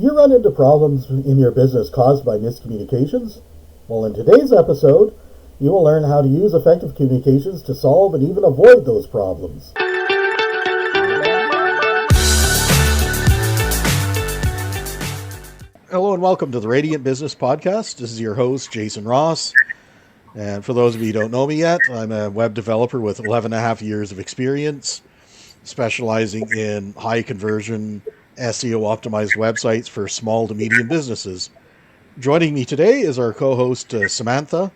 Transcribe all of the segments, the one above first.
you run into problems in your business caused by miscommunications? Well, in today's episode, you will learn how to use effective communications to solve and even avoid those problems. Hello and welcome to the Radiant Business Podcast. This is your host, Jason Ross. And for those of you who don't know me yet, I'm a web developer with 11 and a half years of experience, specializing in high conversion, SEO optimized websites for small to medium businesses. Joining me today is our co-host, Samantha.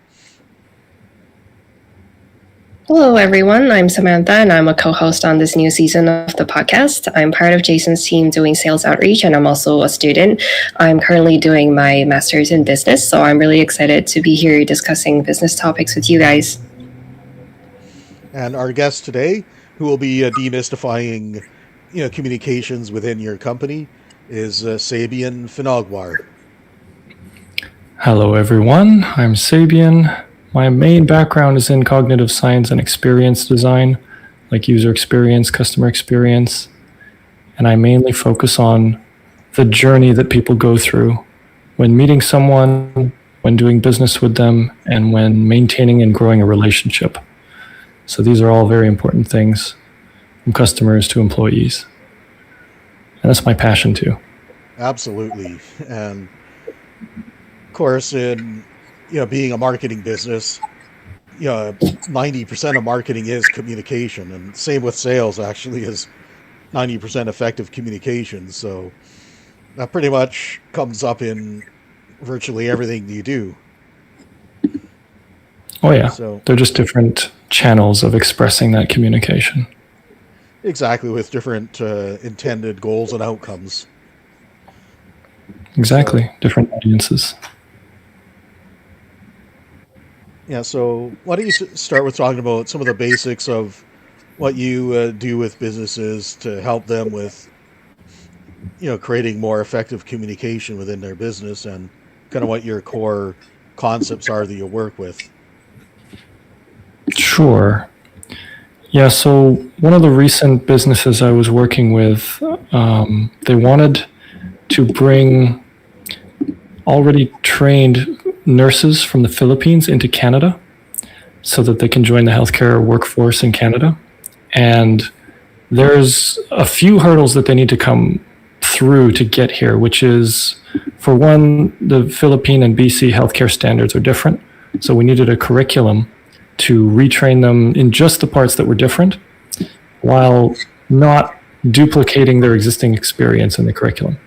Hello, everyone. I'm Samantha, and I'm a co-host on this new season of the podcast. I'm part of Jason's team doing sales outreach, and I'm also a student. I'm currently doing my master's in business, so I'm really excited to be here discussing business topics with you guys. And our guest today, who will be demystifying, communications within your company, is Sabian Finogwar. Hello, everyone. I'm Sabian. My main background is in cognitive science and experience design, like user experience, customer experience. And I mainly focus on the journey that people go through when meeting someone, when doing business with them, and when maintaining and growing a relationship. So these are all very important things, from customers to employees. And that's my passion too. Absolutely. And of course, in being a marketing business, 90% of marketing is communication, and same with sales actually is 90% effective communication. So that pretty much comes up in virtually everything you do. Oh yeah, so they're just different channels of expressing that communication. Exactly, with different intended goals and outcomes. Exactly, so, different audiences. Yeah, so why don't you start with talking about some of the basics of what you do with businesses to help them with, creating more effective communication within their business, and kind of what your core concepts are that you work with. Sure. Yeah, so one of the recent businesses I was working with, they wanted to bring already trained nurses from the Philippines into Canada so that they can join the healthcare workforce in Canada. And there's a few hurdles that they need to come through to get here, which is, for one, the Philippine and BC healthcare standards are different. So we needed a curriculum to retrain them in just the parts that were different, while not duplicating their existing experience in the curriculum.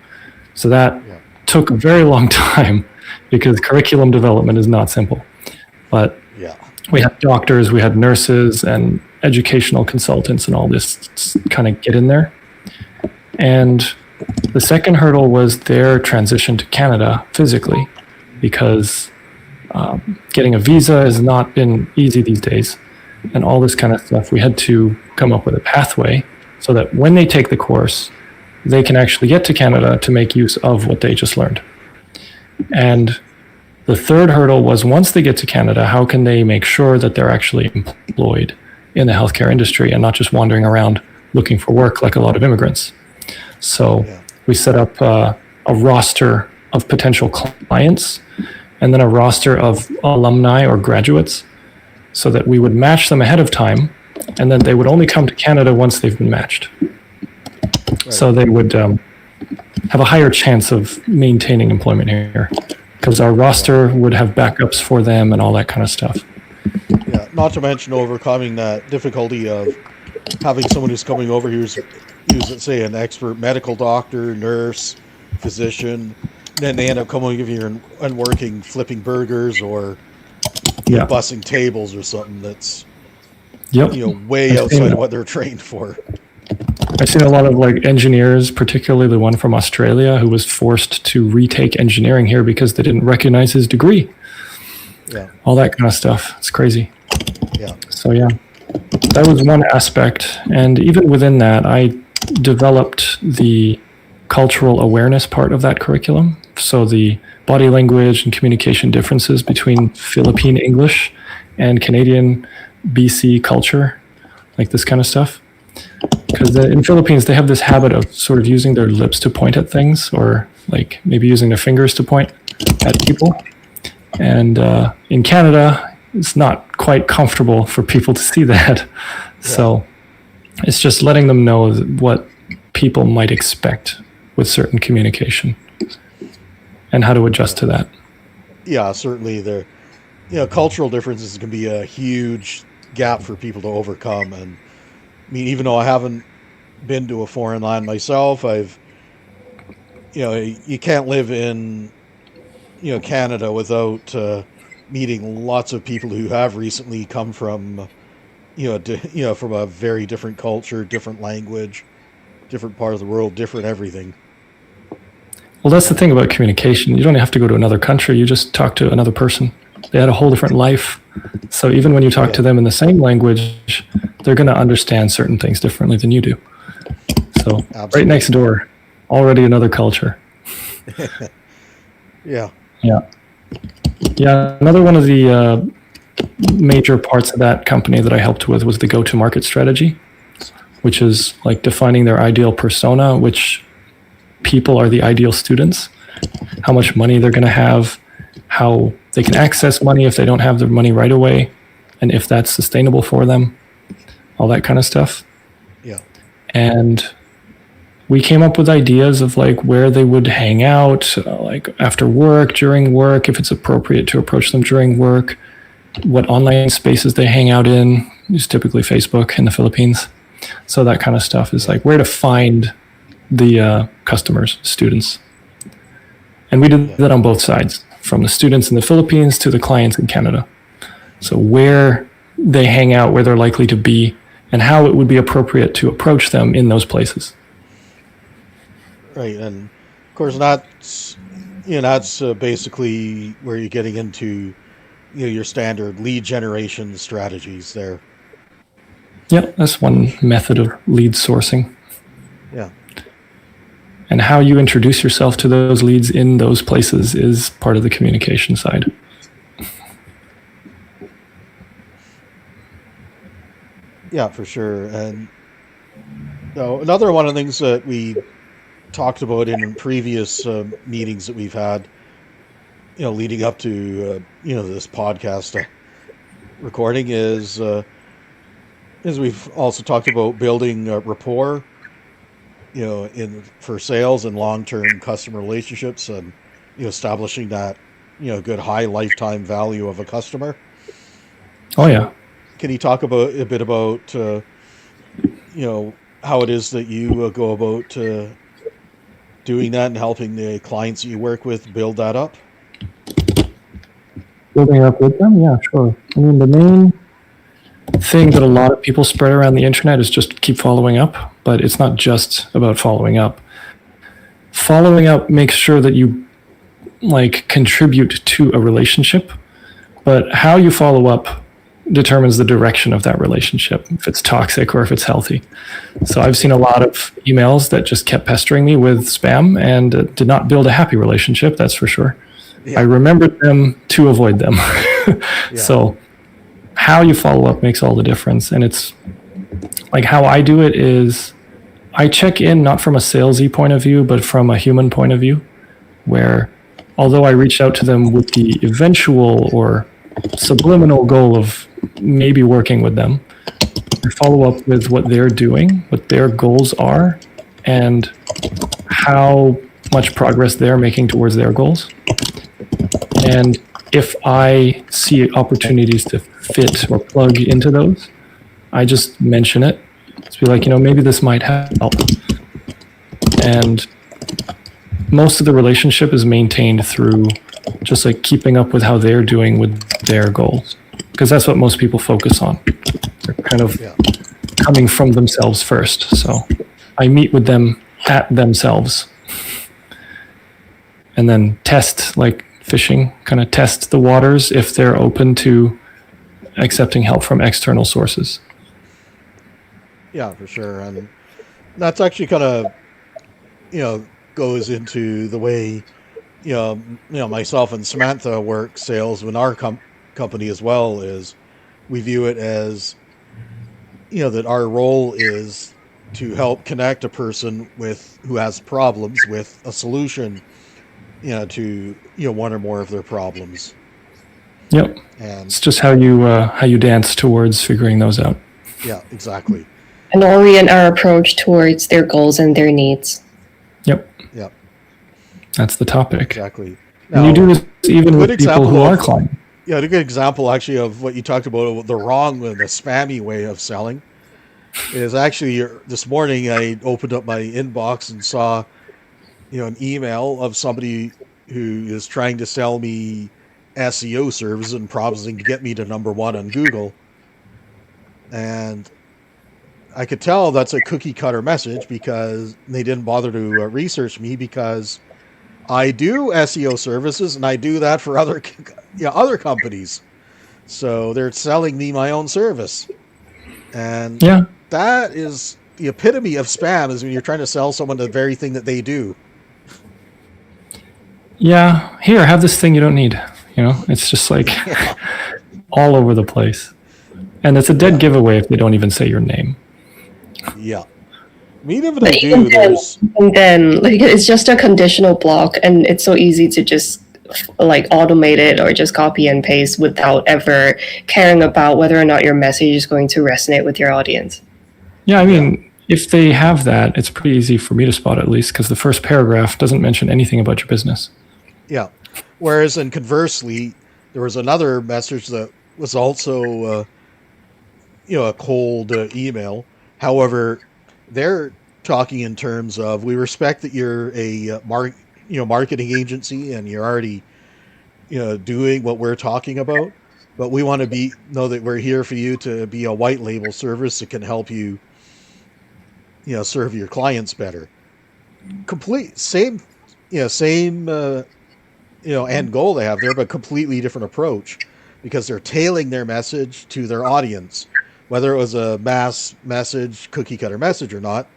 So that took a very long time, because curriculum development is not simple. But we had doctors, we had nurses, and educational consultants, and all this kind of get in there. And the second hurdle was their transition to Canada physically, because getting a visa has not been easy these days, and all this kind of stuff. We had to come up with a pathway so that when they take the course, they can actually get to Canada to make use of what they just learned. And the third hurdle was, once they get to Canada, how can they make sure that they're actually employed in the healthcare industry and not just wandering around looking for work like a lot of immigrants? So we set up a roster of potential clients, and then a roster of alumni or graduates, so that we would match them ahead of time, and then they would only come to Canada once they've been matched. Right. So they would have a higher chance of maintaining employment here, because our roster would have backups for them and all that kind of stuff. Yeah, not to mention overcoming that difficulty of having someone who's coming over who's let's say, an expert medical doctor, nurse, physician, then they end up coming over here and working, flipping burgers or bussing tables or something that's way outside of what they're trained for. I've seen a lot of engineers, particularly the one from Australia, who was forced to retake engineering here because they didn't recognize his degree. Yeah. All that kind of stuff. It's crazy. Yeah. So that was one aspect. And even within that, I developed the cultural awareness part of that curriculum. So the body language and communication differences between Philippine English and Canadian BC culture, like this kind of stuff. Because in Philippines, they have this habit of sort of using their lips to point at things, or like maybe using their fingers to point at people. And in Canada, it's not quite comfortable for people to see that. So it's just letting them know what people might expect with certain communication and how to adjust to that. Yeah, certainly there, cultural differences can be a huge gap for people to overcome. And I mean, even though I haven't been to a foreign land myself, you can't live in, Canada without meeting lots of people who have recently come from, from a very different culture, different language, different part of the world, different everything. Well, that's the thing about communication. You don't have to go to another country. You just talk to another person. They had a whole different life. So even when you talk to them in the same language, they're going to understand certain things differently than you do. So Absolutely. Right next door, already another culture. Yeah. Another one of the major parts of that company that I helped with was the go-to-market strategy, which is like defining their ideal persona, which people are the ideal students, how much money they're going to have, how they can access money if they don't have their money right away, and if that's sustainable for them, all that kind of stuff. Yeah. And we came up with ideas of like where they would hang out, like after work, during work, if it's appropriate to approach them during work, what online spaces they hang out in, is typically Facebook in the Philippines. So that kind of stuff is like where to find the customers, students. And we did that on both sides, from the students in the Philippines to the clients in Canada. So where they hang out, where they're likely to be, and how it would be appropriate to approach them in those places. Right, and of course that's basically where you're getting into your standard lead generation strategies there. Yeah, that's one method of lead sourcing. Yeah. And how you introduce yourself to those leads in those places is part of the communication side. Yeah, for sure. And another one of the things that we talked about in previous meetings that we've had, leading up to this podcast recording is we've also talked about building rapport, for sales and long-term customer relationships, and establishing that good high lifetime value of a customer. Oh yeah. Can you talk a bit about how it is that you go about doing that and helping the clients that you work with build that up? Building up with them? Yeah, sure. I mean, the main thing that a lot of people spread around the internet is just keep following up, but it's not just about following up. Following up makes sure that you contribute to a relationship, but how you follow up determines the direction of that relationship, if it's toxic or if it's healthy. So I've seen a lot of emails that just kept pestering me with spam and did not build a happy relationship, that's for sure. Yeah. I remembered them to avoid them. So how you follow up makes all the difference. And it's like how I do it is I check in not from a salesy point of view, but from a human point of view, where although I reached out to them with the eventual or subliminal goal of maybe working with them, I follow up with what they're doing, what their goals are, and how much progress they're making towards their goals. And if I see opportunities to fit or plug into those, I just mention it. Just be like, maybe this might help. And most of the relationship is maintained through just keeping up with how they're doing with their goals. Because that's what most people focus on. They're kind of coming from themselves first. So I meet with them at themselves. And then test, like fishing, kind of test the waters if they're open to accepting help from external sources. Yeah, for sure. And that's actually kind of, goes into the way, myself and Samantha work sales in our company as well. Is we view it as, that our role is to help connect a person who has problems with a solution to one or more of their problems. Yep. And It's just how you dance towards figuring those out. yeah, exactly. And orient our approach towards their goals and their needs. Yep. Yep. That's the topic. Exactly. And you do this even with people who are clients. Yeah, a good example actually of what you talked about, the wrong and the spammy way of selling, is actually this morning I opened up my inbox and saw, an email of somebody who is trying to sell me SEO services and promising to get me to number 1 on Google. And I could tell that's a cookie cutter message because they didn't bother to research me, because I do SEO services and I do that for other companies. So they're selling me my own service. And that is the epitome of spam, is when you're trying to sell someone the very thing that they do. Yeah, here, have this thing you don't need. It's just like all over the place. And it's a dead giveaway if they don't even say your name. Yeah. I mean, even if they do, there's... And then, it's just a conditional block, and it's so easy to just, automate it or just copy and paste without ever caring about whether or not your message is going to resonate with your audience. Yeah, I mean, if they have that, it's pretty easy for me to spot, at least, because the first paragraph doesn't mention anything about your business. Yeah. Whereas, and conversely, there was another message that was also, a cold email. However, they're talking in terms of, we respect that you're a marketing agency and you're already, doing what we're talking about, but we want to know that we're here for you to be a white label service that can help you, serve your clients better. Same end goal they have there, but completely different approach, because they're tailing their message to their audience. Whether it was a mass message, cookie cutter message or not,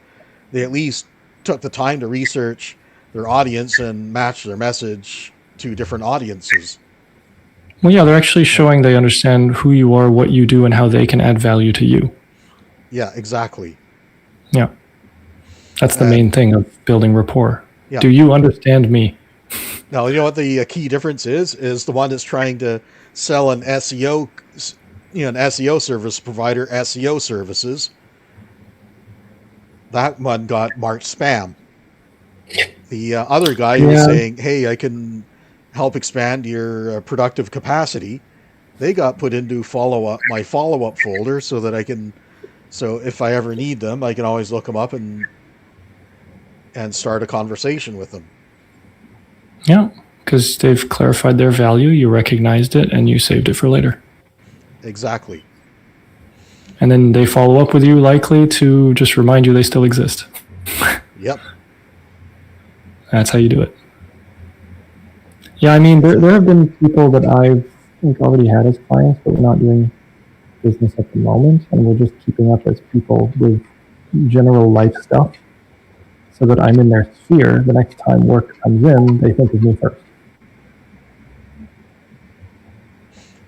they at least took the time to research their audience and match their message to different audiences. Well, yeah, they're actually showing they understand who you are, what you do, and how they can add value to you. Yeah, exactly. Yeah. That's the main thing of building rapport. Yeah. Do you understand me? Now, you know what the key difference is the one that's trying to sell an SEO, an SEO service provider, SEO services. That one got marked spam. The other guy who was saying, hey, I can help expand your productive capacity, they got put into my follow-up folder so that so if I ever need them, I can always look them up and start a conversation with them. Yeah, because they've clarified their value, you recognized it, and you saved it for later. Exactly. And then they follow up with you, likely to just remind you they still exist. Yep. That's how you do it. Yeah, I mean, there have been people that I've already had as clients, but we're not doing business at the moment, and we're just keeping up as people with general life stuff, so that I'm in their sphere. The next time work comes in, they think of me first.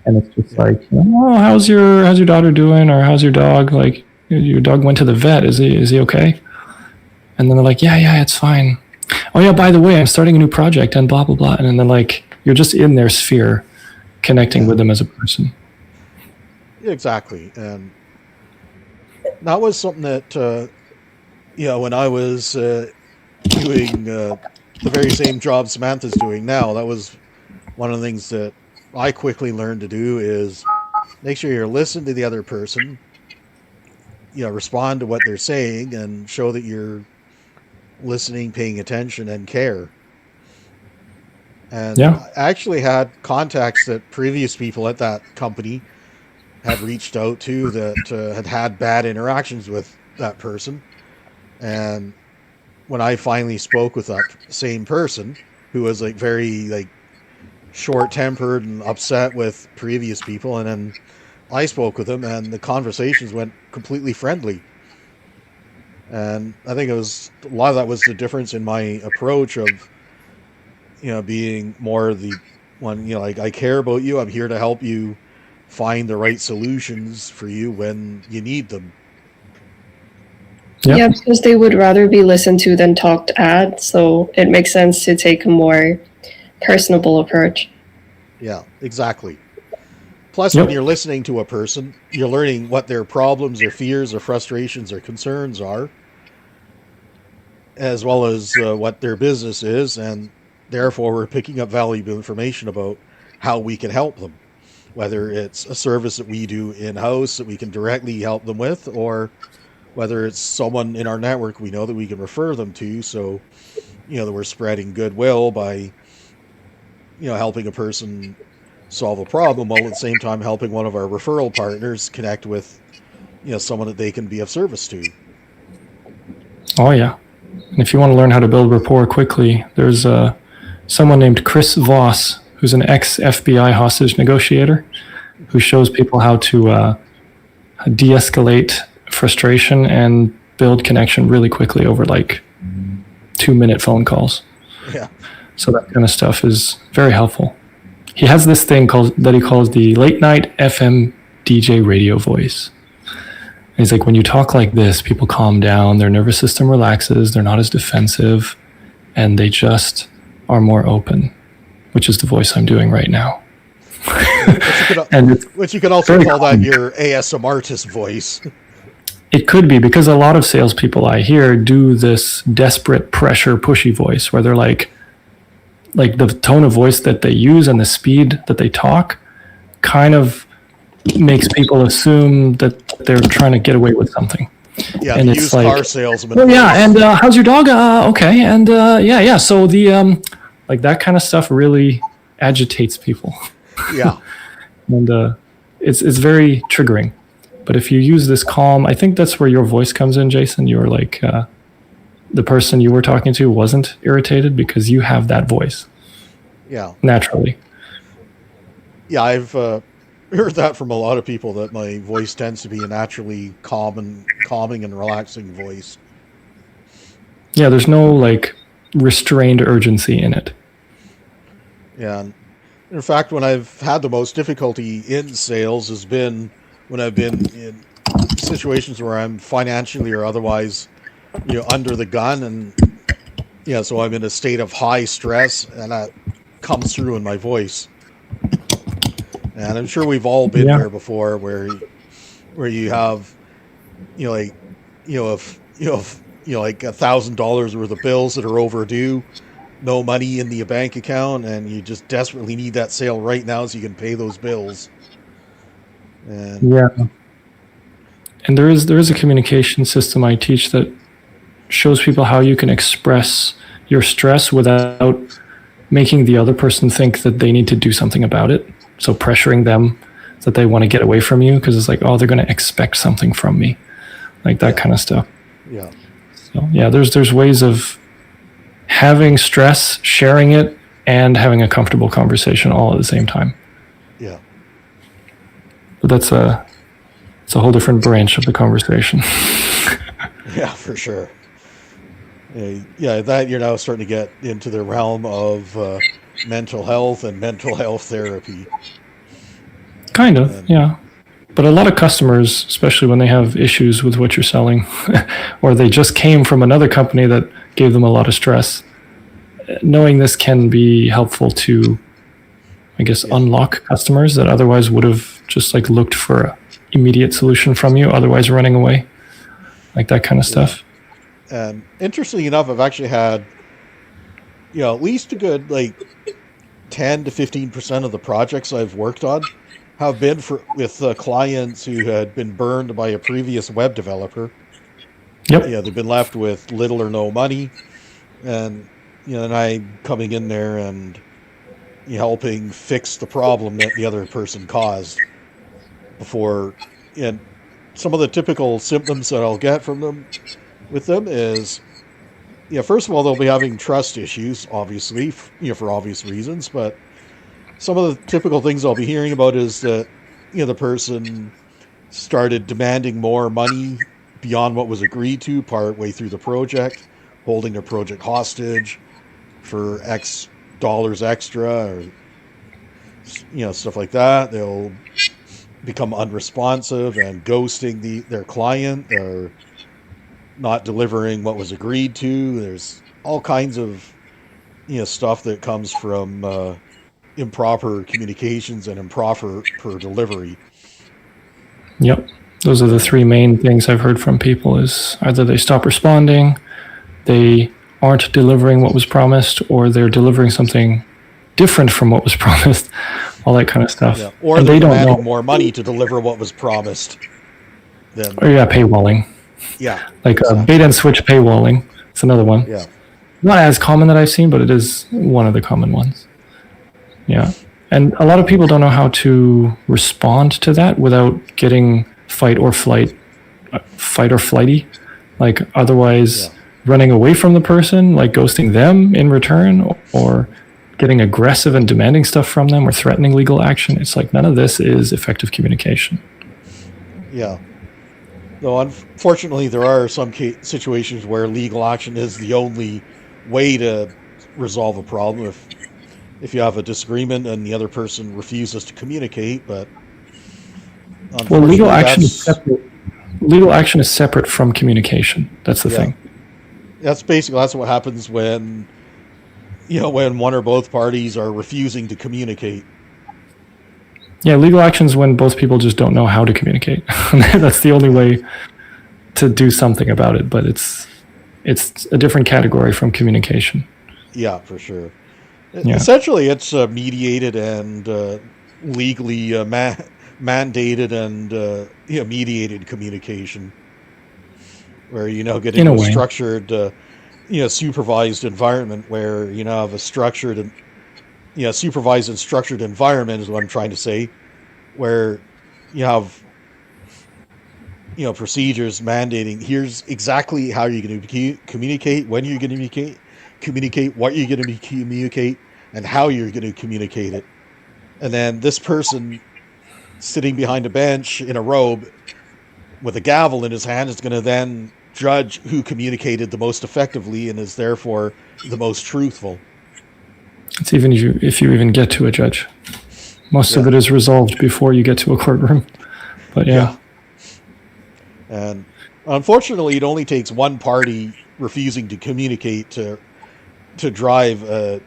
And it's just like, oh, how's your daughter doing, or how's your dog? Like, your dog went to the vet. Is he okay? And then they're like, yeah, it's fine. Oh yeah, by the way, I'm starting a new project and blah blah blah. And then you're just in their sphere, connecting with them as a person. Exactly, and that was something that when I was doing the very same job Samantha's doing now, that was one of the things that I quickly learned to do, is make sure you're listening to the other person, respond to what they're saying, and show that you're listening, paying attention, and care. And I actually had contacts that previous people at that company had reached out to that had bad interactions with that person. And when I finally spoke with that same person, who was very short-tempered and upset with previous people, and then I spoke with him, and the conversations went completely friendly. And I think a lot of that was the difference in my approach of, being more the one, I care about you. I'm here to help you find the right solutions for you when you need them. Yep. Yeah, because they would rather be listened to than talked at, so it makes sense to take a more personable approach. Yeah, exactly. Plus, Yep. when you're listening to a person, you're learning what their problems or fears or frustrations or concerns are, as well as what their business is, and therefore we're picking up valuable information about how we can help them, whether it's a service that we do in-house that we can directly help them with, or whether it's someone in our network we know that we can refer them to, so that we're spreading goodwill by helping a person solve a problem while at the same time helping one of our referral partners connect with someone that they can be of service to. Oh yeah. And if you want to learn how to build rapport quickly, there's someone named Chris Voss, who's an ex-FBI hostage negotiator, who shows people how to de-escalate frustration and build connection really quickly over like 2-minute phone calls. Yeah. So that kind of stuff is very helpful. He has this thing that he calls the late night FM DJ radio voice. And he's like, when you talk like this, people calm down, their nervous system relaxes, they're not as defensive, and they just are more open, which is the voice I'm doing right now. Which you could also call that your ASM artist voice. It could be, because a lot of salespeople I hear do this desperate pressure pushy voice where they're like the tone of voice that they use and the speed that they talk kind of makes people assume that they're trying to get away with something. Yeah, and it's used car salesman. Oh yeah, and how's your dog? Okay, and yeah. So the like that kind of stuff really agitates people. Yeah, and it's very triggering. But if you use this calm, I think that's where your voice comes in, Jason. You're like the person you were talking to wasn't irritated because you have that voice. Yeah, naturally. Yeah, I've heard that from a lot of people, that my voice tends to be a naturally calming and relaxing voice. Yeah, there's no like restrained urgency in it. Yeah, and in fact, when I've had the most difficulty in sales has been when I've been in situations where I'm financially or otherwise, under the gun, and so I'm in a state of high stress, and that comes through in my voice. And I'm sure we've all been there before, where you have, like $1,000 worth of bills that are overdue, no money in the bank account, and you just desperately need that sale right now so you can pay those bills. And and there is a communication system I teach that shows people how you can express your stress without making the other person think that they need to do something about it. So pressuring them that they want to get away from you, because it's like, oh, they're going to expect something from me, like that kind of stuff. Yeah. So yeah, there's ways of having stress, sharing it, and having a comfortable conversation all at the same time. Yeah. But it's a whole different branch of the conversation. Yeah, for sure. Yeah, that you're now starting to get into the realm of mental health and mental health therapy. Kind of, yeah. But a lot of customers, especially when they have issues with what you're selling, or they just came from another company that gave them a lot of stress, knowing this can be helpful to, I guess, unlock customers that otherwise would have just like looked for an immediate solution from you, otherwise running away, like that kind of stuff. And interestingly enough, I've actually had, at least a good 10 to 15% of the projects I've worked on have been with clients who had been burned by a previous web developer. Yep. Yeah, they've been left with little or no money, and and I'm coming in there and helping fix the problem that the other person caused before. And some of the typical symptoms that I'll get from them with them is, first of all, they'll be having trust issues, obviously, for obvious reasons. But some of the typical things I'll be hearing about is that, the person started demanding more money beyond what was agreed to partway through the project, holding their project hostage for X dollars extra, or, stuff like that. They'll become unresponsive and ghosting their client, or not delivering what was agreed to. There's all kinds of stuff that comes from improper communications and improper delivery. Yep. Those are the three main things I've heard from people is either they stop responding, they aren't delivering what was promised, or they're delivering something different from what was promised, all that kind of stuff. Yeah. Or and they're they don't demanding know. more money to deliver what was promised. Or yeah, paywalling. Yeah. Like bait and switch paywalling. It's another one. Yeah. Not as common that I've seen, but it is one of the common ones. Yeah. And a lot of people don't know how to respond to that without getting fight or flighty. Like otherwise running away from the person, like ghosting them in return, or getting aggressive and demanding stuff from them or threatening legal action. It's like none of this is effective communication. Yeah. Though unfortunately, there are some situations where legal action is the only way to resolve a problem. If you have a disagreement and the other person refuses to communicate, but well, legal action is separate. Legal action is separate from communication. That's the thing. That's what happens when when one or both parties are refusing to communicate. Yeah, legal action is when both people just don't know how to communicate. That's the only way to do something about it, but it's a different category from communication. Yeah, for sure. Yeah. Essentially, it's mediated and legally mandated and mediated communication, where get into a structured, supervised environment where have a structured and supervised and structured environment is what I'm trying to say, where you have procedures mandating here's exactly how you're going to communicate, when you're going to communicate, what you're going to communicate, and how you're going to communicate it. And then this person sitting behind a bench in a robe with a gavel in his hand is going to then judge who communicated the most effectively and is therefore the most truthful. It's even if you even get to a judge. Most of it is resolved before you get to a courtroom. But yeah. And unfortunately, it only takes one party refusing to communicate to drive a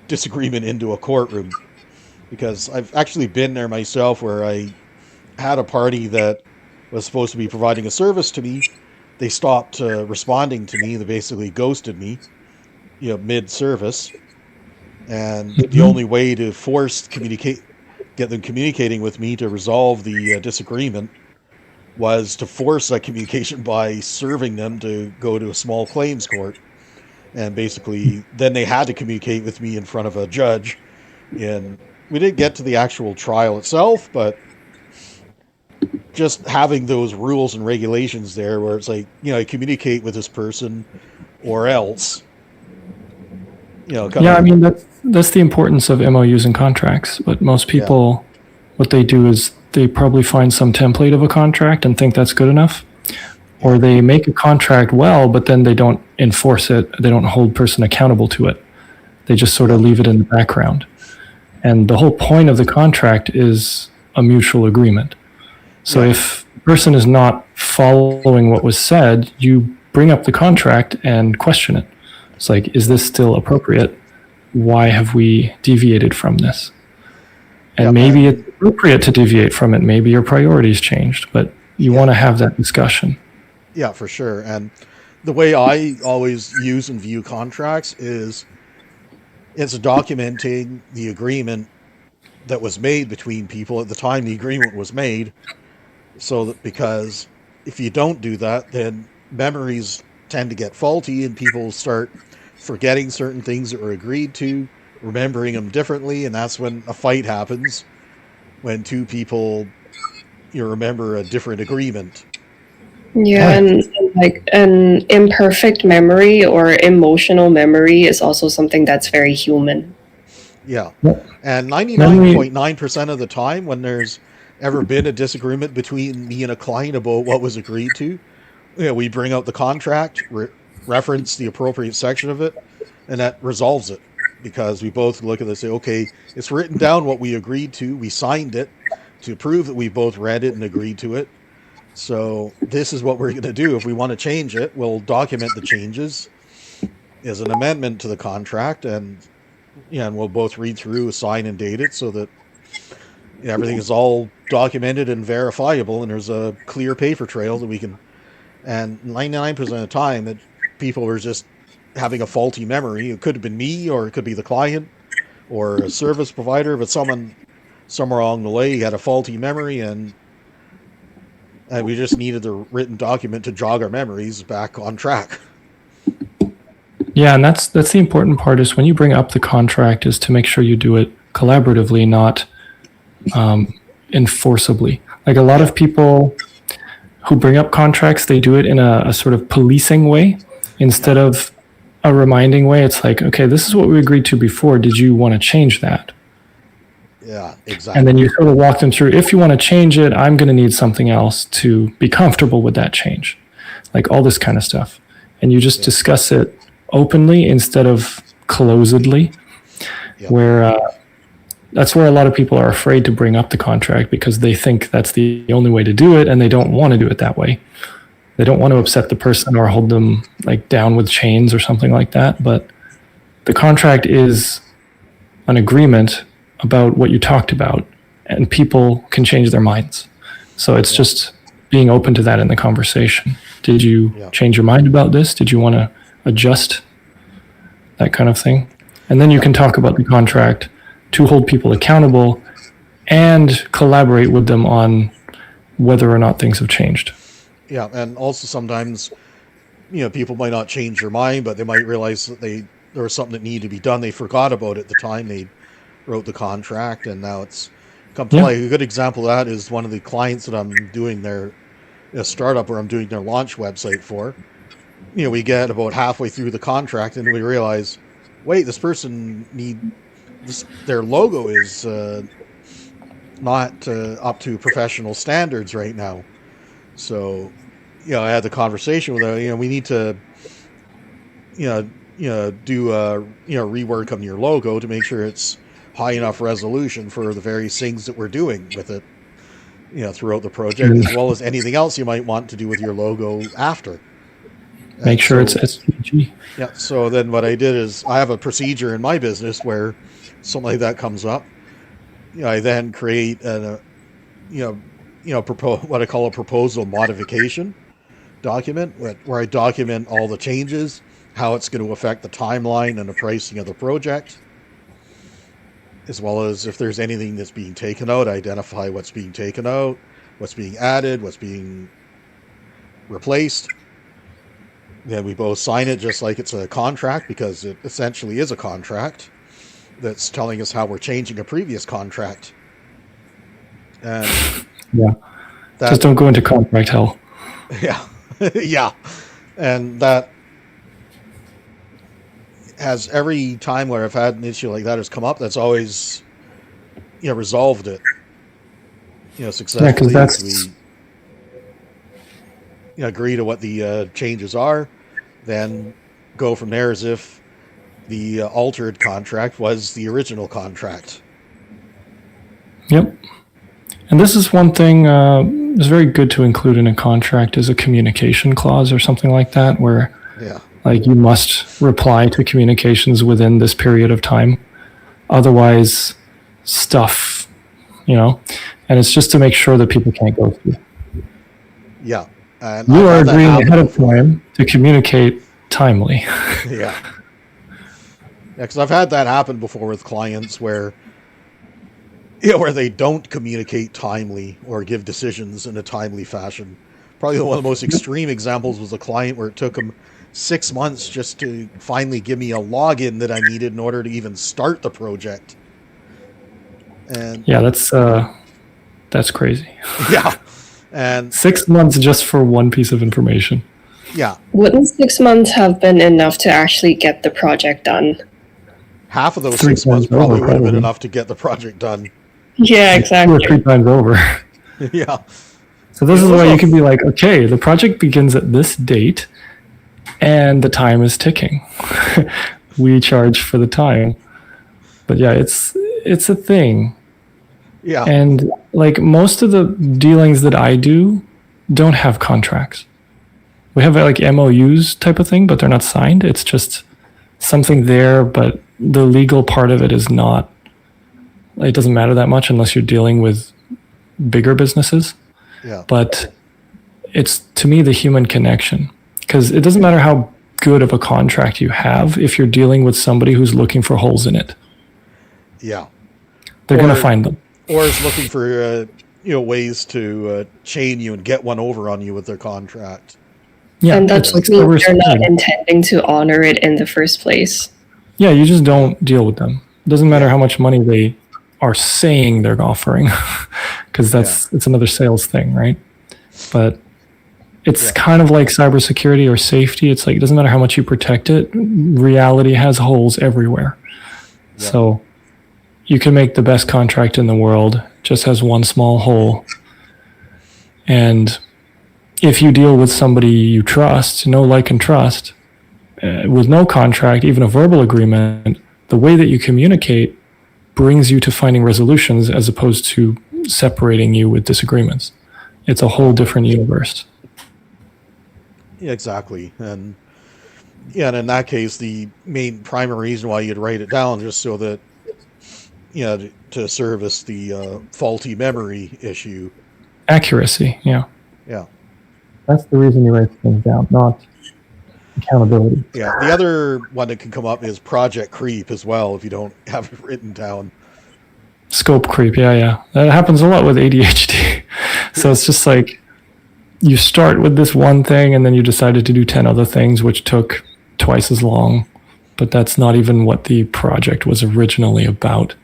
disagreement into a courtroom. Because I've actually been there myself, where I had a party that was supposed to be providing a service to me. They stopped responding to me. They basically ghosted me, mid-service. And the only way to get them communicating with me to resolve the disagreement was to force that communication by serving them to go to a small claims court. And basically, then they had to communicate with me in front of a judge. And we didn't get to the actual trial itself, but just having those rules and regulations there where it's like, communicate with this person or else. I mean, that's the importance of MOUs and contracts. But most people, what they do is they probably find some template of a contract and think that's good enough. Or they make a contract well, but then they don't enforce it. They don't hold person accountable to it. They just sort of leave it in the background. And the whole point of the contract is a mutual agreement. So if the person is not following what was said, you bring up the contract and question it. It's like, is this still appropriate? Why have we deviated from this? And maybe it's appropriate to deviate from it. Maybe your priorities changed, but you want to have that discussion. Yeah, for sure. And the way I always use and view contracts is it's documenting the agreement that was made between people at the time the agreement was made. So that, because if you don't do that, then memories tend to get faulty and people start forgetting certain things that were agreed to, remembering them differently, and that's when a fight happens, when two people remember a different agreement. Yeah, and like an imperfect memory or emotional memory is also something that's very human. Yeah, and 99.9% of the time when there's ever been a disagreement between me and a client about what was agreed to, we bring out the contract, reference the appropriate section of it, and that resolves it. Because we both look at it and say, okay, it's written down what we agreed to, we signed it to prove that we both read it and agreed to it. So this is what we're going to do. If we want to change it, we'll document the changes as an amendment to the contract, and we'll both read through, sign, and date it so that everything is all documented and verifiable, and there's a clear paper trail that we can. And 99% of the time, that people were just having a faulty memory. It could have been me, or it could be the client, or a service provider, but somewhere along the way had a faulty memory, and we just needed the written document to jog our memories back on track. Yeah, and that's the important part, is when you bring up the contract is to make sure you do it collaboratively, not enforceably. Like a lot of people who bring up contracts, they do it in a sort of policing way instead of a reminding way. It's like, okay, this is what we agreed to before. Did you want to change that? Yeah, exactly. And then you sort of walk them through, if you want to change it, I'm going to need something else to be comfortable with that change. Like all this kind of stuff. And you just discuss it openly instead of closedly, where that's where a lot of people are afraid to bring up the contract, because they think that's the only way to do it, and they don't want to do it that way. They don't want to upset the person or hold them like down with chains or something like that. But the contract is an agreement about what you talked about, and people can change their minds. So it's just being open to that in the conversation. Did you change your mind about this? Did you want to adjust? That kind of thing. And then you can talk about the contract to hold people accountable and collaborate with them on whether or not things have changed. Yeah, and also sometimes, people might not change their mind, but they might realize that there was something that needed to be done. They forgot about it at the time they wrote the contract, and now it's come to light. A good example of that is one of the clients that I'm doing a startup where I'm doing their launch website for. We get about halfway through the contract and we realize, wait, this person their logo is not up to professional standards right now. So, I had the conversation with her. We need to, do rework on your logo to make sure it's high enough resolution for the various things that we're doing with it, throughout the project, as well as anything else you might want to do with your logo after. Make sure it's SVG. Yeah. So then what I did is I have a procedure in my business where something like that comes up. I then create what I call a proposal modification document, where I document all the changes, how it's going to affect the timeline and the pricing of the project, as well as if there's anything that's being taken out, identify what's being taken out, what's being added, what's being replaced. Then we both sign it just like it's a contract, because it essentially is a contract that's telling us how we're changing a previous contract. And just don't go into contract hell. Yeah. Yeah. And that has, every time where I've had an issue like that has come up, that's always resolved it successfully. We agree to what the changes are, then go from there as if the altered contract was the original contract. Yep. And this is one thing it's very good to include in a contract, is a communication clause or something like that, where like you must reply to communications within this period of time. Otherwise, stuff, and it's just to make sure that people can't go through. Yeah. And you are agreeing ahead of time to communicate timely. Yeah. Because I've had that happen before with clients where they don't communicate timely or give decisions in a timely fashion. Probably one of the most extreme examples was a client where it took them 6 months just to finally give me a login that I needed in order to even start the project. And yeah, that's crazy. Yeah. And 6 months just for one piece of information. Yeah. Wouldn't 6 months have been enough to actually get the project done? Half of those 6 months probably would have been enough to get the project done. Yeah, exactly. 2 or 3 times over. Yeah. So this is why you can be like, okay, the project begins at this date and the time is ticking. We charge for the time. But yeah, it's a thing. Yeah. And like most of the dealings that I do, don't have contracts. We have like MOUs type of thing, but they're not signed. It's just something there, but the legal part of it is not, it doesn't matter that much unless you're dealing with bigger businesses. Yeah. But it's, to me, the human connection, because it doesn't matter how good of a contract you have if you're dealing with somebody who's looking for holes in it. Yeah. They're going to find them. Or is looking for ways to chain you and get one over on you with their contract. Yeah, and that means they're not intending to honor it in the first place. Yeah, you just don't deal with them. It doesn't matter how much money they are saying they're offering, because it's another sales thing, right? But it's kind of like cybersecurity or safety. It's like, it doesn't matter how much you protect it. Reality has holes everywhere. Yeah. So you can make the best contract in the world, just has one small hole. And if you deal with somebody you trust, know, like, and trust, with no contract, even a verbal agreement, the way that you communicate brings you to finding resolutions as opposed to separating you with disagreements. It's a whole different universe. Yeah, exactly. And in that case, the main primary reason why you'd write it down just so that, to service the faulty memory issue. Accuracy, yeah. Yeah. That's the reason you write things down, not accountability. Yeah, the other one that can come up is project creep as well if you don't have it written down. Scope creep, yeah. That happens a lot with ADHD. So it's just like you start with this one thing and then you decided to do 10 other things, which took twice as long. But that's not even what the project was originally about.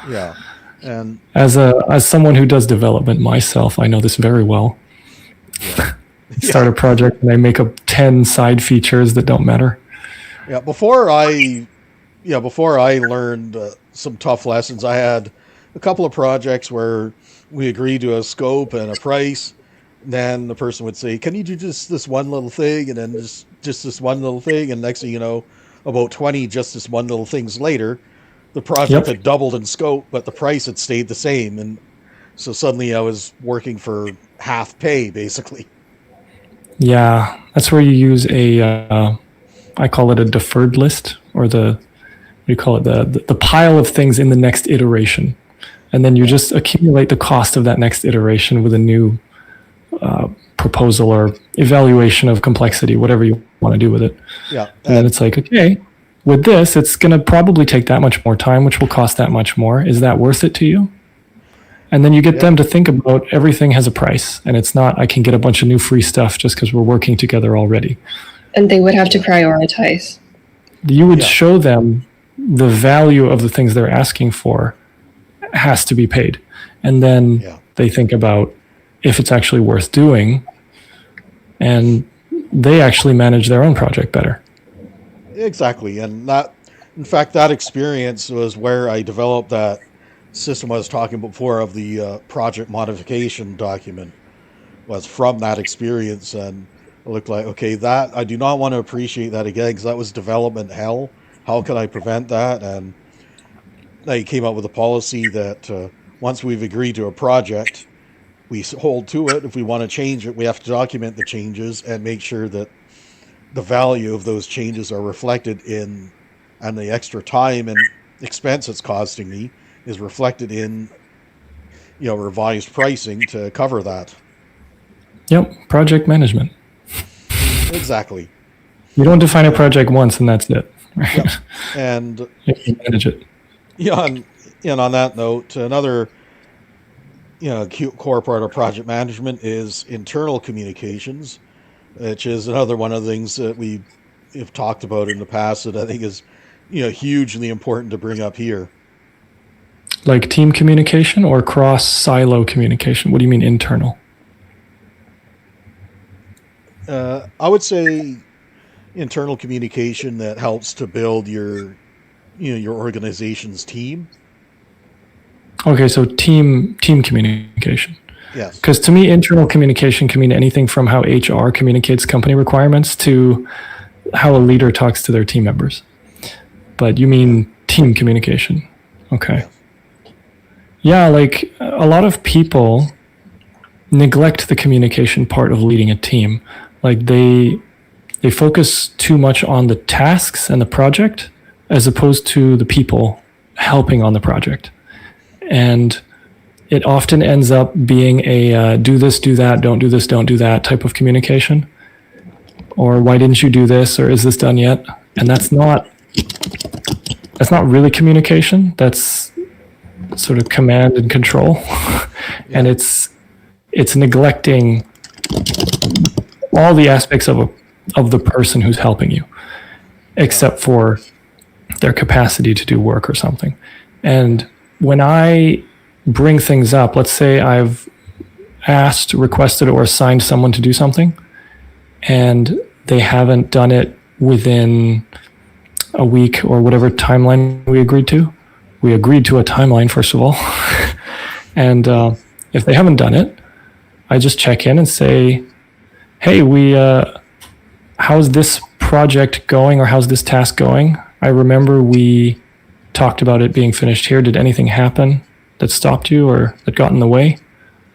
Yeah. And as someone who does development myself, I know this very well. Yeah. Start a project and they make up 10 side features that don't matter. Yeah, before I learned some tough lessons, I had a couple of projects where we agreed to a scope and a price. And then the person would say, "Can you do just this one little thing?" And then just this one little thing. And next thing you know, about 20 just this one little things later, the project had doubled in scope, but the price had stayed the same. And so suddenly I was working for half pay, basically. Yeah, that's where you use I call it a deferred list, or the pile of things in the next iteration. And then you just accumulate the cost of that next iteration with a new proposal or evaluation of complexity, whatever you want to do with it. Yeah. And then it's like, okay, with this, it's going to probably take that much more time, which will cost that much more. Is that worth it to you? And then you get them to think about everything has a price, and it's not, I can get a bunch of new free stuff just because we're working together already. And they would have to prioritize. You would show them the value of the things they're asking for has to be paid. And then they think about if it's actually worth doing, and they actually manage their own project better. Exactly. And in fact, that experience was where I developed that system I was talking before of the project modification document. Was from that experience, and it looked like, okay, that I do not want to appreciate that again, because that was development hell. How can I prevent that? And they came up with a policy that once we've agreed to a project, we hold to it. If we want to change it, we have to document the changes and make sure that the value of those changes are reflected in, and the extra time and expense it's costing me is reflected in, revised pricing to cover that. Yep, project management. Exactly. You don't define a project once and that's it. Right? Yep. And you can manage it. Yeah, and on that note, another core part of project management is internal communications, which is another one of the things that we have talked about in the past that I think is hugely important to bring up here. Like team communication or cross silo communication? What do you mean internal? I would say internal communication that helps to build your organization's team. Okay, so team communication. Yes. Because to me, internal communication can mean anything from how HR communicates company requirements to how a leader talks to their team members. But you mean team communication. Okay. Yes. Yeah, like a lot of people neglect the communication part of leading a team. Like they focus too much on the tasks and the project as opposed to the people helping on the project. And it often ends up being a do this, do that, don't do this, don't do that type of communication. Or why didn't you do this? Or is this done yet? And that's not really communication. That's sort of command and control. And it's neglecting all the aspects of the person who's helping you, except for their capacity to do work or something. And when I bring things up, let's say I've asked, requested, or assigned someone to do something, and they haven't done it within a week or whatever timeline we agreed to. We agreed to a timeline, first of all. And if they haven't done it, I just check in and say, hey, how's this project going, or how's this task going? I remember we talked about it being finished here. Did anything happen that stopped you or that got in the way?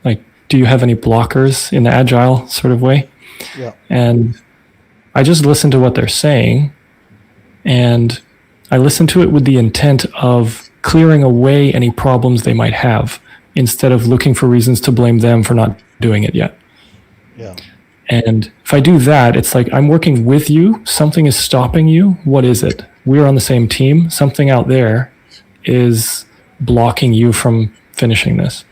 Like, do you have any blockers in the agile sort of way? Yeah. And I just listen to what they're saying, and I listen to it with the intent of clearing away any problems they might have, instead of looking for reasons to blame them for not doing it yet. Yeah. And if I do that, it's like I'm working with you. Something is stopping you. What is it? We're on the same team. Something out there is blocking you from finishing this.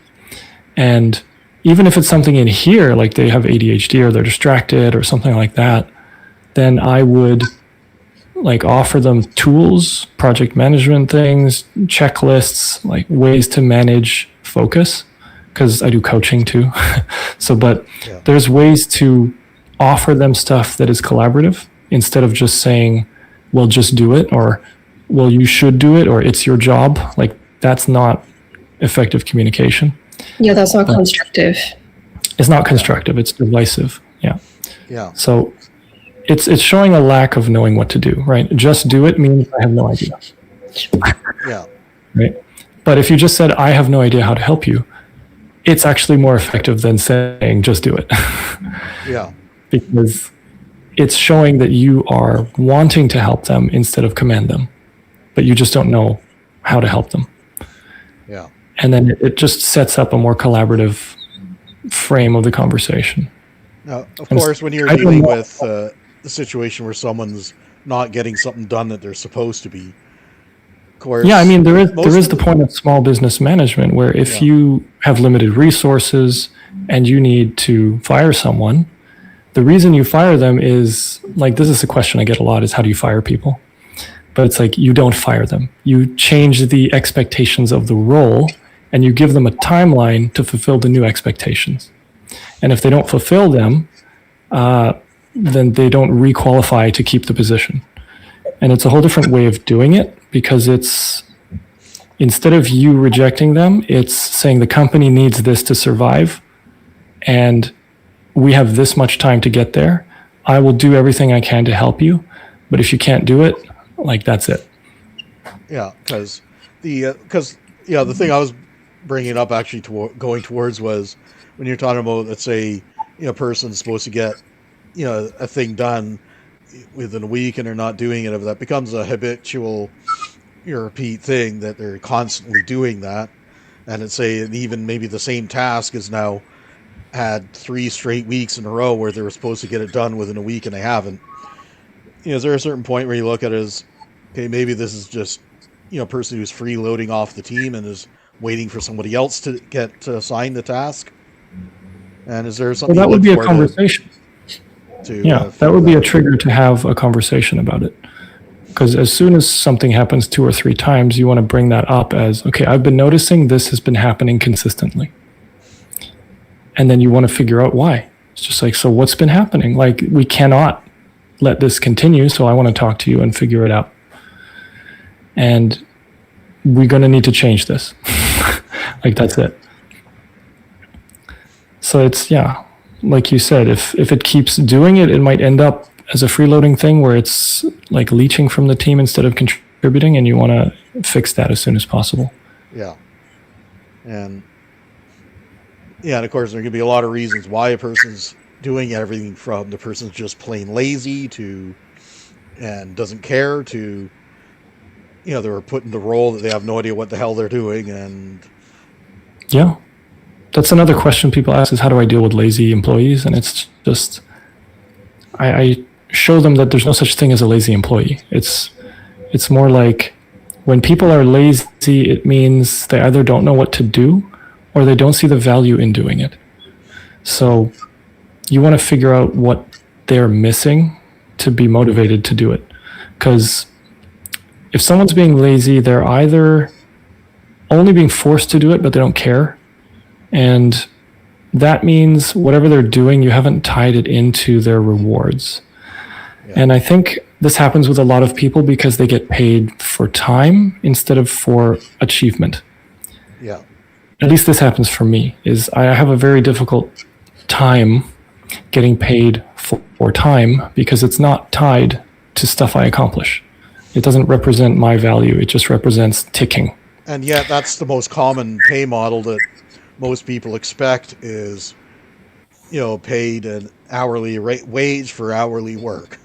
And even if it's something in here, like they have ADHD or they're distracted or something like that, then I would like offer them tools, project management things, checklists, like ways to manage focus, because I do coaching too. There's ways to offer them stuff that is collaborative instead of just saying, well, just do it, or well, you should do it, or it's your job. Like, that's not effective communication. Yeah, that's not constructive. It's not constructive. It's divisive. Yeah. Yeah. So it's showing a lack of knowing what to do, right? Just do it means I have no idea. Yeah. Right. But if you just said, I have no idea how to help you, it's actually more effective than saying, just do it. Yeah. Because it's showing that you are wanting to help them instead of command them, but you just don't know how to help them. Yeah. And then it just sets up a more collaborative frame of the conversation. Now, of course, when you're dealing with the situation where someone's not getting something done that they're supposed to be, of course. Yeah, I mean, there is the point of small business management where if you have limited resources and you need to fire someone, the reason you fire them is, like, this is a question I get a lot, is how do you fire people? But it's like, you don't fire them. You change the expectations of the role and you give them a timeline to fulfill the new expectations. And if they don't fulfill them, then they don't requalify to keep the position. And it's a whole different way of doing it, because it's, instead of you rejecting them, it's saying the company needs this to survive, and we have this much time to get there. I will do everything I can to help you, but if you can't do it, like, that's it. Yeah, because the thing I was bringing up actually going towards was when you're talking about, let's say, a person's supposed to get, a thing done within a week and they're not doing it, if that becomes a habitual, repeat thing that they're constantly doing that, and it's even maybe the same task is now had 3 straight weeks in a row where they were supposed to get it done within a week and they haven't. Is there a certain point where you look at it as, okay, maybe this is just, a person who's freeloading off the team and is waiting for somebody else to get to assign the task? And is there something? Well, that would be a conversation. That would be a trigger to have a conversation about it. Because as soon as something happens 2 or 3 times, you want to bring that up as, okay, I've been noticing this has been happening consistently. And then you want to figure out why. It's just like, so what's been happening? Like, we cannot let this continue, so I want to talk to you and figure it out. And we're going to need to change this. Like, that's it. So it's, like you said, if it keeps doing it, it might end up as a freeloading thing where it's like leeching from the team instead of contributing, and you want to fix that as soon as possible. Yeah. And Yeah, and of course there can be a lot of reasons why a person's doing everything, from the person's just plain lazy to and doesn't care to they're put in the role that they have no idea what the hell they're doing. And Yeah. That's another question people ask, is how do I deal with lazy employees? And it's just, I show them that there's no such thing as a lazy employee. It's more like, when people are lazy, it means they either don't know what to do or they don't see the value in doing it. So you want to figure out what they're missing to be motivated to do it. Because if someone's being lazy, they're either only being forced to do it, but they don't care. And that means whatever they're doing, you haven't tied it into their rewards. Yeah. And I think this happens with a lot of people because they get paid for time instead of for achievement. Yeah. At least this happens for me, is I have a very difficult time getting paid for time because it's not tied to stuff I accomplish. It doesn't represent my value. It just represents ticking. And yet that's the most common pay model that most people expect, is, paid an hourly rate wage for hourly work.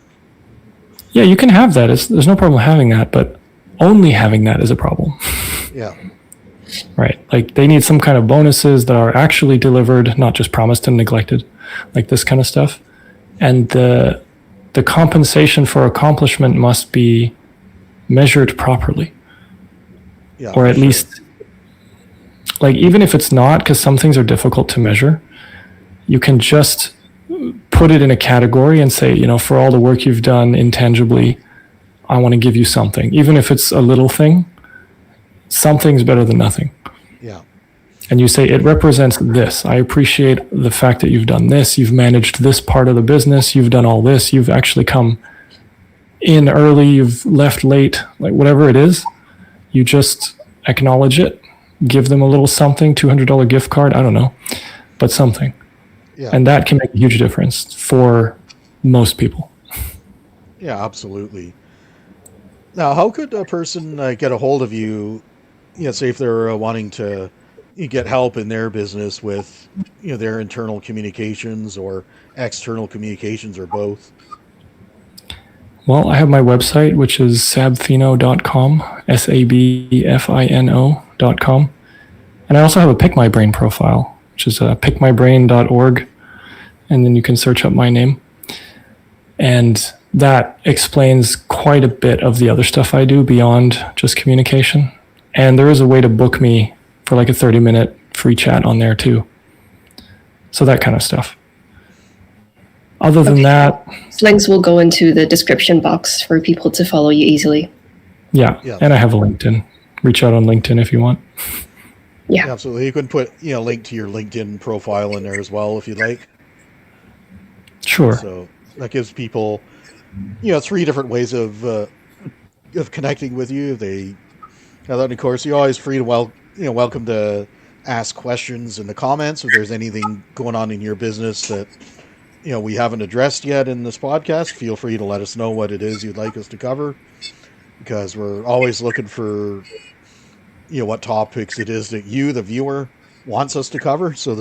Yeah, you can have that. There's no problem having that, but only having that is a problem. Yeah. Right. Like, they need some kind of bonuses that are actually delivered, not just promised and neglected, like this kind of stuff. And the compensation for accomplishment must be measured properly. Yeah, or at least, like, even if it's not, because some things are difficult to measure, you can just put it in a category and say, for all the work you've done intangibly, I want to give you something. Even if it's a little thing, something's better than nothing. Yeah. And you say, it represents this. I appreciate the fact that you've done this. You've managed this part of the business. You've done all this. You've actually come in early. You've left late. Like, whatever it is, you just acknowledge it. Give them a little something, $200 gift card. I don't know, but something. Yeah. And that can make a huge difference for most people. Yeah, absolutely. Now, how could a person get a hold of you, say if they're wanting to get help in their business with, their internal communications or external communications, or both? Well, I have my website, which is sabfino.com, sabfino.com. And I also have a Pick My Brain profile, which is pickmybrain.org. And then you can search up my name. And that explains quite a bit of the other stuff I do beyond just communication. And there is a way to book me for like a 30-minute free chat on there too. So that kind of stuff. Other than that, links will go into the description box for people to follow you easily. Yeah. And I have a LinkedIn. Reach out on LinkedIn if you want. Yeah, absolutely. You can put link to your LinkedIn profile in there as well if you'd like. Sure. So that gives people 3 different ways of connecting with you. And then, of course, you're always free to welcome to ask questions in the comments if there's anything going on in your business that we haven't addressed yet in this podcast. Feel free to let us know what it is you'd like us to cover, because we're always looking for what topics it is that you, the viewer, wants us to cover, so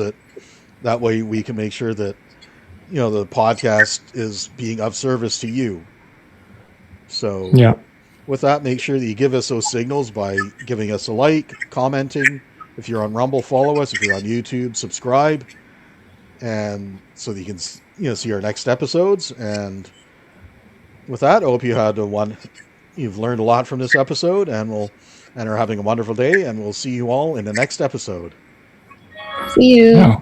that way we can make sure that the podcast is being of service to you. So yeah, with that, make sure that you give us those signals by giving us a like, commenting. If you're on Rumble, follow us. If you're on YouTube, subscribe, and so that you can see our next episodes. And with that, I hope you've learned a lot from this episode, and are having a wonderful day, and we'll see you all in the next episode. See you. Yeah.